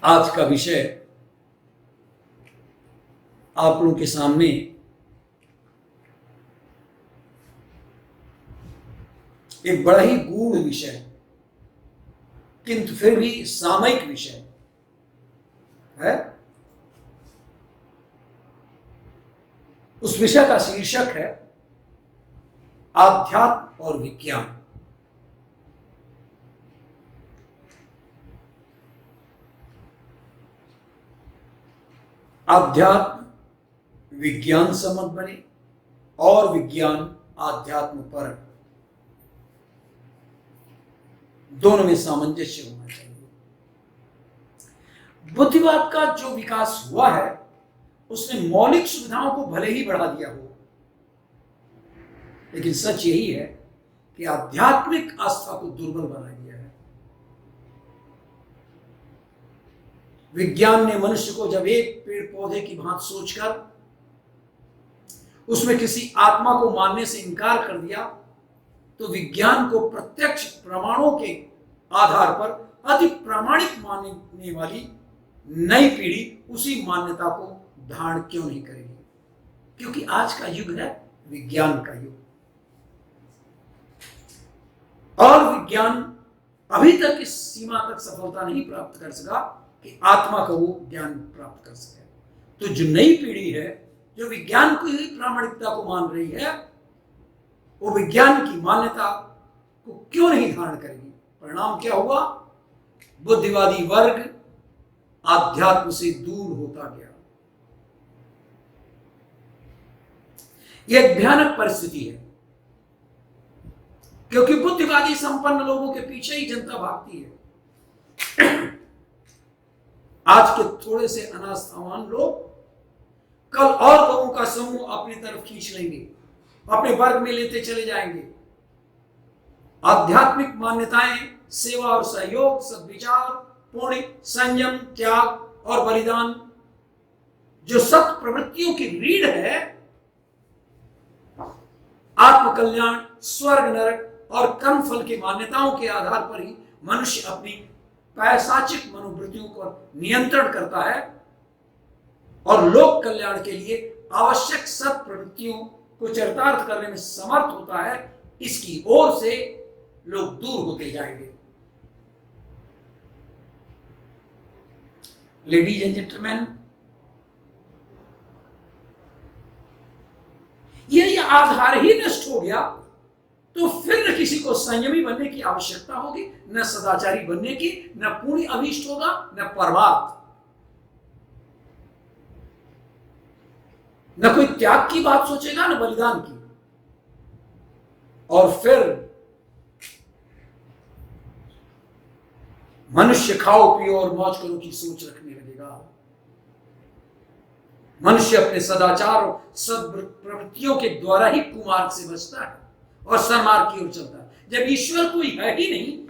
आज का विषय आप लोगों के सामने एक बड़ा ही गूढ़ विषय किंतु फिर भी सामयिक विषय है। उस विषय का शीर्षक है आध्यात्म और विज्ञान। आध्यात्म विज्ञान सम्मत बने और विज्ञान आध्यात्म पर, दोनों में सामंजस्य होना चाहिए। बुद्धिवाद का जो विकास हुआ है उसने मौलिक सुविधाओं को भले ही बढ़ा दिया हो, लेकिन सच यही है कि आध्यात्मिक आस्था को दुर्बल बना दिया है। विज्ञान ने मनुष्य को जब एक पेड़ पौधे की भांति सोचकर उसमें किसी आत्मा को मानने से इनकार कर दिया, तो विज्ञान को प्रत्यक्ष प्रमाणों के आधार पर अति प्रामाणिक मानने वाली नई पीढ़ी उसी मान्यता को धारण क्यों नहीं करेगी? क्योंकि आज का युग है विज्ञान का युग, और विज्ञान अभी तक इस सीमा तक सफलता नहीं प्राप्त कर सका कि आत्मा का वो ज्ञान प्राप्त कर सके। तो जो नई पीढ़ी है जो विज्ञान की ही प्रामाणिकता को मान रही है, वो विज्ञान की मान्यता को क्यों नहीं धारण करेगी? परिणाम क्या हुआ? बुद्धिवादी वर्ग आध्यात्म से दूर होता गया। यह एक भयानक परिस्थिति है, क्योंकि बुद्धिवादी संपन्न लोगों के पीछे ही जनता भागती है। आज के थोड़े से अनास्थावान लोग कल और लोगों का समूह अपनी तरफ खींच लेंगे, अपने वर्ग में लेते चले जाएंगे। आध्यात्मिक मान्यताएं सेवा और सहयोग, सद्विचार, पुण्य, संयम, त्याग और बलिदान, जो सत प्रवृत्तियों की रीढ़ है, आत्मकल्याण, स्वर्ग नरक और कर्मफल की मान्यताओं के आधार पर ही मनुष्य अपनी पैशाचिक मनोवृत्तियों पर नियंत्रण करता है और लोक कल्याण के लिए आवश्यक सत प्रवृत्तियों को चरितार्थ करने में समर्थ होता है। इसकी ओर से लोग दूर होते जाएंगे। लेडीज एंड जेंटलमैन, यह आधार ही नष्ट हो गया तो फिर न किसी को संयमी बनने की आवश्यकता होगी, न सदाचारी बनने की, न पुण्य अभीष्ट होगा, न परमार्थ, न कोई त्याग की बात सोचेगा, न बलिदान की। और फिर मनुष्य खाओ पियो और मौज करो की सोच रखने लगेगा। मनुष्य अपने सदाचार और सद्प्रवृत्तियों के द्वारा ही कुमार्ग से बचता है और सन्मार्ग की ओर चलता है। जब ईश्वर कोई है ही नहीं,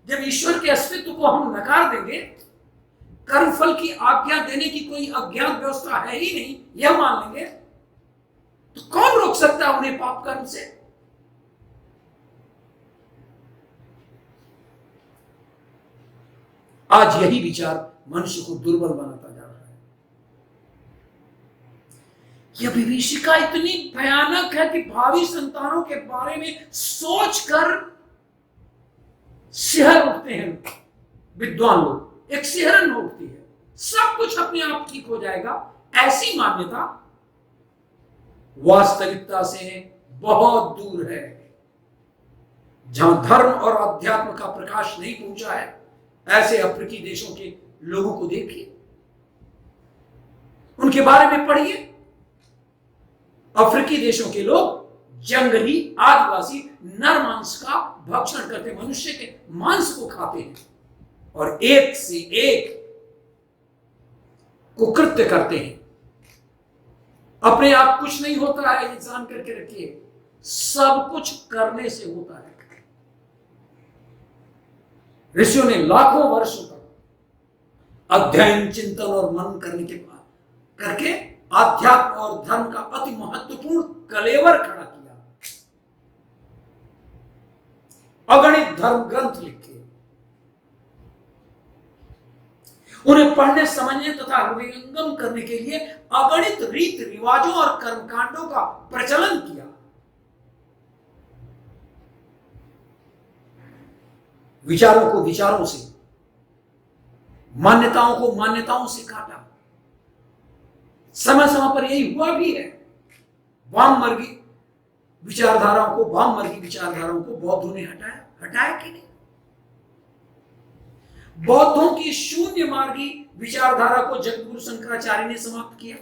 जब ईश्वर के अस्तित्व को हम नकार देंगे, कर्मफल की आज्ञा देने की कोई अज्ञात व्यवस्था है ही नहीं, यह मान लेंगे, तो कौन रोक सकता है उन्हें पाप कर्म से? आज यही विचार मनुष्य को दुर्बल बनाता जा रहा है। यह विभीषिका इतनी भयानक है कि भावी संतानों के बारे में सोचकर सिहर उठते हैं विद्वान लोग। एक सिहरन उठती है, सब कुछ अपने आप ठीक हो जाएगा। ऐसी मान्यता वास्तविकता से बहुत दूर है। जहां धर्म और अध्यात्म का प्रकाश नहीं पहुंचा है, ऐसे अफ्रीकी देशों के लोगों को देखिए, उनके बारे में पढ़िए। अफ्रीकी देशों के लोग जंगली आदिवासी नर मांस का भक्षण करते, मनुष्य के मांस को खाते हैं और एक से एक कुकृत्य करते हैं। अपने आप कुछ नहीं होता है, ये जान करके रखिए, सब कुछ करने से होता है। ऋषियों ने लाखों वर्षों तक अध्ययन, चिंतन और मनन करने के बाद करके आध्यात्म और धर्म का अति महत्वपूर्ण कलेवर खड़ा किया। अगणित धर्म ग्रंथ लिखे उन्हें पढ़ने समझने तथा हृदयंगम करने के लिए अगणित रीत रिवाजों और कर्मकांडों का प्रचलन किया। विचारों को विचारों से, मान्यताओं को मान्यताओं से काटा। समय समय पर यही हुआ भी है। वामवर्गीय विचारधाराओं को बौद्धों ने हटाया कि नहीं? बौद्धों की शून्य मार्गी विचारधारा को जगतगुरु शंकराचार्य ने समाप्त किया।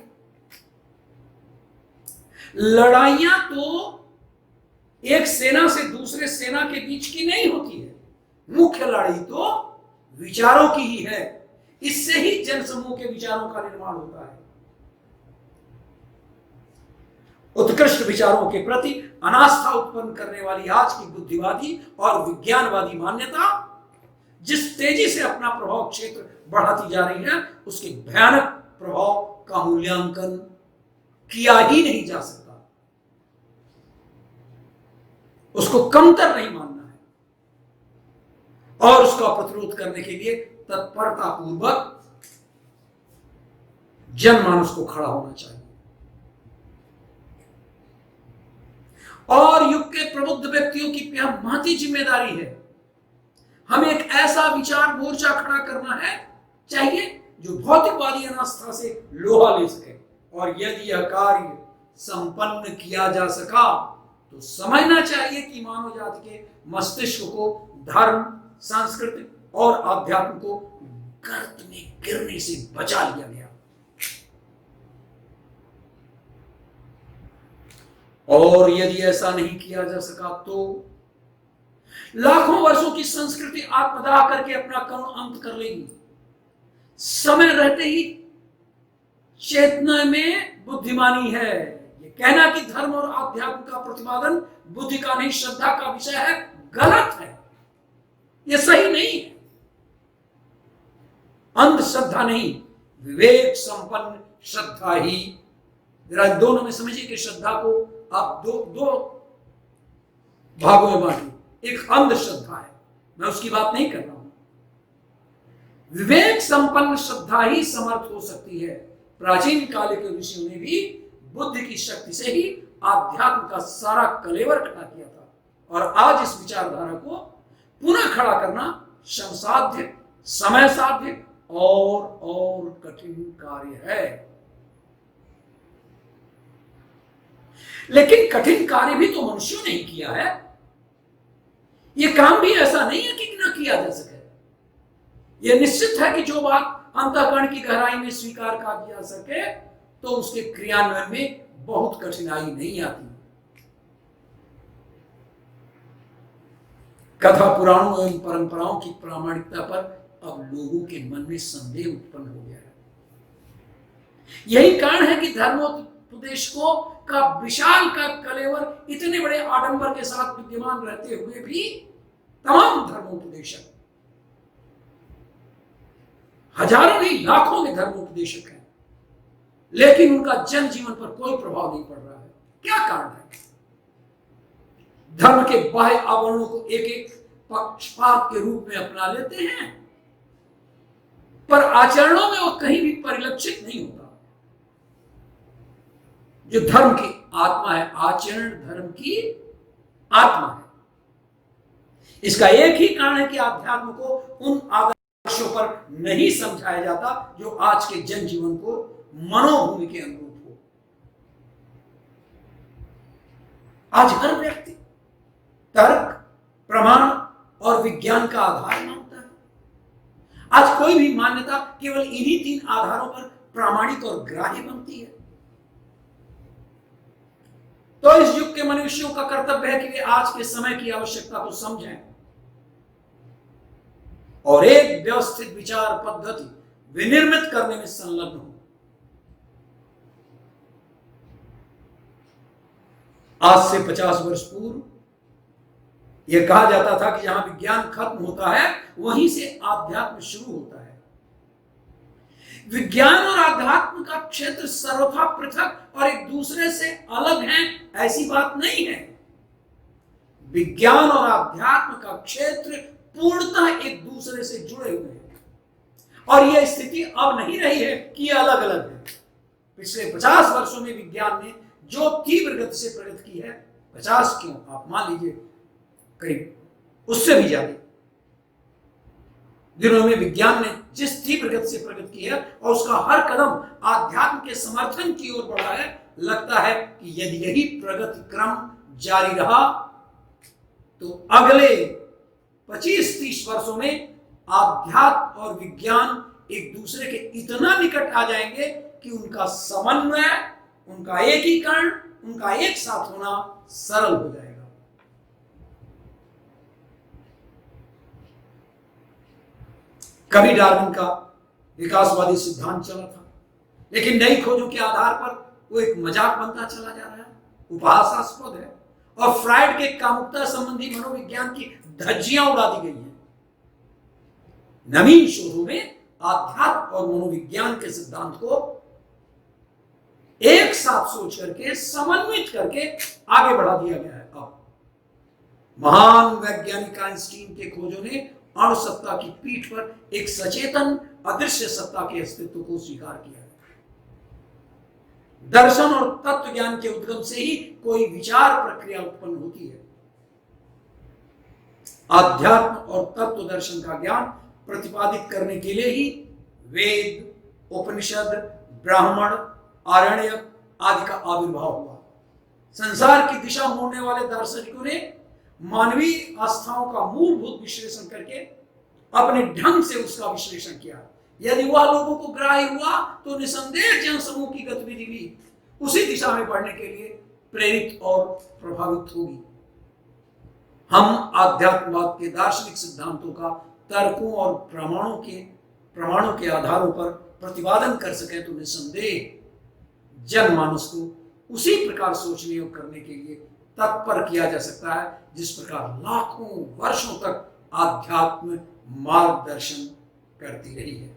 लड़ाइयां तो एक सेना से दूसरे सेना के बीच की नहीं होती है, मुख्य लड़ाई तो विचारों की ही है। इससे ही जनसमूह के विचारों का निर्माण होता है। उत्कृष्ट विचारों के प्रति अनास्था उत्पन्न करने वाली आज की बुद्धिवादी और विज्ञानवादी मान्यता जिस तेजी से अपना प्रभाव क्षेत्र बढ़ाती जा रही है, उसके भयानक प्रभाव का मूल्यांकन किया ही नहीं जा सकता। उसको कमतर नहीं मानना है और उसका प्रतिरोध करने के लिए तत्परता पूर्वक जनमानस को खड़ा होना चाहिए। और युग के प्रबुद्ध व्यक्तियों की यह महती जिम्मेदारी है। हमें एक ऐसा विचार मोर्चा खड़ा करना है चाहिए जो भौतिकवादी अनास्था से लोहा ले सके, और यदि यह कार्य संपन्न किया जा सका तो समझना चाहिए कि मानव जाति के मस्तिष्क को धर्म, संस्कृति और आध्यात्म को गर्त में गिरने से बचा लिया गया। और यदि ऐसा नहीं किया जा सका तो लाखों वर्षों की संस्कृति आत्मदाह करके अपना करुण अंत कर लेगी। समय रहते ही चेतना में बुद्धिमानी है। ये कहना कि धर्म और आध्यात्म का प्रतिपादन बुद्धि का नहीं श्रद्धा का विषय है, गलत है। ये सही नहीं है। अंधश्रद्धा नहीं, विवेक संपन्न श्रद्धा ही। जरा दोनों में समझिए कि श्रद्धा को आप दो भागों में बांटिए। एक अंधश्रद्धा है, मैं उसकी बात नहीं कर रहा हूं। विवेक संपन्न श्रद्धा ही समर्थ हो सकती है। प्राचीन काल के ऋषियों ने भी बुद्धि की शक्ति से ही आध्यात्म का सारा कलेवर खड़ा किया था, और आज इस विचारधारा को पुनः खड़ा करना श्रम साध्य, समय साध्य और कठिन कार्य है। लेकिन कठिन कार्य भी तो मनुष्यों ने ही किया है। यह काम भी ऐसा नहीं है कि न किया जा सके। यह निश्चित है कि जो बात अंतःकरण की गहराई में स्वीकार कर जा सके तो उसके क्रियान्वयन में बहुत कठिनाई नहीं आती। कथा पुराणों एवं परंपराओं की प्रामाणिकता पर अब लोगों के मन में संदेह उत्पन्न हो गया है। यही कारण है कि धर्मोपदेशकों का विशाल का कलेवर इतने बड़े आडंबर के साथ विद्यमान रहते हुए भी तमाम धर्मोपदेशक, हजारों नहीं लाखों के धर्मोपदेशक हैं, लेकिन उनका जन जीवन पर कोई प्रभाव नहीं पड़ रहा है। क्या कारण है? धर्म के बाह्य आवरणों को एक एक पक्षपात के रूप में अपना लेते हैं, पर आचरणों में वो कहीं भी परिलक्षित नहीं होता। जो धर्म की आत्मा है, आचरण धर्म की आत्मा है। इसका एक ही कारण है कि आध्यात्म को उन आदर्शों पर नहीं समझाया जाता जो आज के जनजीवन को मनोभूमि के अनुरूप हो। आज हर व्यक्ति तर्क, प्रमाण और विज्ञान का आधार मानता है। आज कोई भी मान्यता केवल इन्हीं 3 आधारों पर प्रामाणिक और ग्राह्य बनती है। तो इस युग के मनुष्यों का कर्तव्य है कि वे आज के समय की आवश्यकता को समझें और एक व्यवस्थित विचार पद्धति विनिर्मित करने में संलग्न हो। आज से 50 वर्ष पूर्व यह कहा जाता था कि जहां विज्ञान खत्म होता है वहीं से आध्यात्म शुरू होता है। विज्ञान और आध्यात्म का क्षेत्र सर्वथा पृथक और एक दूसरे से अलग हैं, ऐसी बात नहीं है। विज्ञान और आध्यात्म का क्षेत्र पूर्णतः एक दूसरे से जुड़े हुए हैं। और यह स्थिति अब नहीं रही है कि अलग अलग है। पिछले 50 वर्षों में विज्ञान ने जो तीव्र गति से प्रगति की है, 50 क्यों, आप मान लीजिए करीब उससे भी ज्यादा दिनों में विज्ञान ने जिस तीव्र गति से प्रगति की है और उसका हर कदम आध्यात्म के समर्थन की ओर बढ़ा है, लगता है कि यदि यही प्रगति क्रम जारी रहा तो अगले 25-30 वर्षों में आध्यात्म और विज्ञान एक दूसरे के इतना निकट आ जाएंगे कि उनका समन्वय, उनका एकीकरण, उनका एक साथ होना सरल हो जाएगा। कभी डार्विन का विकासवादी सिद्धांत चला था, लेकिन नई खोजों के आधार पर वो एक मजाक बनता चला जा रहा है, उपहासास्पद है, और फ्राइड के कामुकता संबंधी मनोविज्ञान की धज्जियां उड़ा दी गई हैं। नवीन शोधों में आध्यात्म और मनोविज्ञान के सिद्धांत को एक साथ सोच करके, समन्वित करके आगे बढ़ा दिया गया है। अब महान वैज्ञानिक आइंस्टीन के खोजों ने अणु सत्ता की पीठ पर एक सचेतन अदृश्य सत्ता के अस्तित्व को स्वीकार किया है। दर्शन और तत्व ज्ञान के उद्गम से ही कोई विचार प्रक्रिया उत्पन्न होती है। आध्यात्म और तत्व दर्शन का ज्ञान प्रतिपादित करने के लिए ही वेद, उपनिषद, ब्राह्मण, आरण्यक आदि का आविर्भाव हुआ। संसार की दिशा मोड़ने वाले दार्शनिकों ने मानवीय आस्थाओं का मूलभूत विश्लेषण करके अपने ढंग से उसका विश्लेषण किया। यदि वह लोगों को ग्राह्य हुआ तो निसंदेह जनसमूह की गतिविधि भी उसी दिशा में बढ़ने के लिए प्रेरित और प्रभावित होगी। हम आध्यात्मवाद के दार्शनिक सिद्धांतों का तर्कों और प्रमाणों के आधारों पर प्रतिपादन कर सके तो निसंदेह जनमानस को उसी प्रकार सोचने और करने के लिए तत्पर किया जा सकता है जिस प्रकार लाखों वर्षों तक आध्यात्म मार्गदर्शन करती रही है।